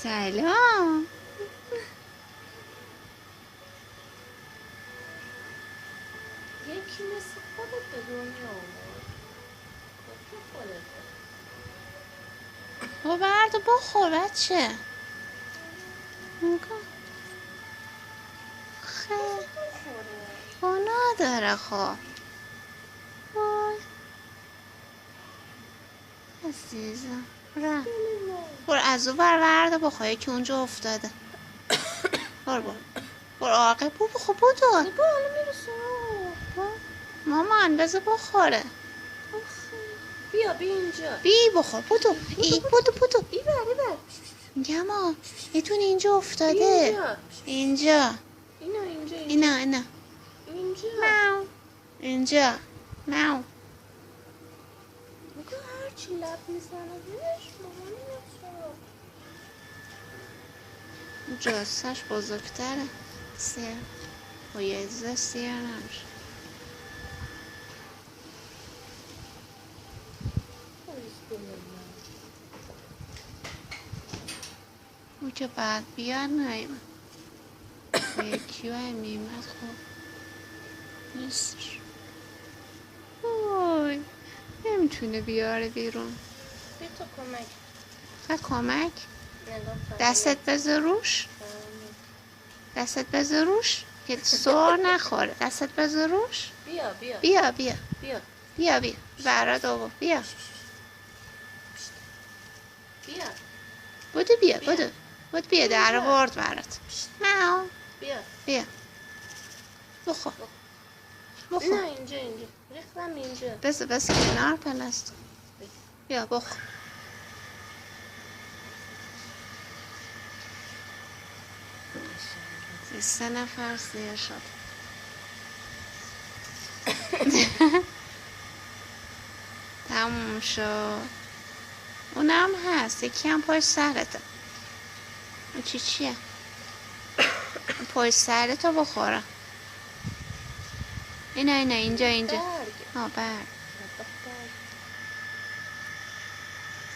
سلام. یکی مثل خودت به دنیا آورد. تو خودته. با برد بخور بچه. نگاه. خیلی گناه داره خب. وای عزیزم برو از اون برد بخور که اونجا افتاده. برو آقا بخور بودو. حالا میرسه. مامان بذار بخوره. بیا اینجا. بی بخور بودو. بودو ببر. میگم میتونی اینجا افتاده. اینجا اینا اینجا ماو میگه هرچی لب میزنه بهش مامانی میشه. جاسش بزرگتره. سیر و یه سیر نمیشه. او که بعد بیاد نایمه یکی های میمد خوب نیستش. اوی نمیتونه بیاره بیرون. بی تو کمک. کمک دستت بذار روش که سر نخوره. دستت بذار روش. بیا برات آورد. بیا بود بیا در آورد برات. ماو بیا بخور. نه اینجا ریختم اینجا. بس کنار پلست. بیا بخور. سه نفر سیر شد. تموم شد. اونم هست یکی هم پای سرته. اون چیه؟ پای سرتو بخورم. اینا اینجا. برگ.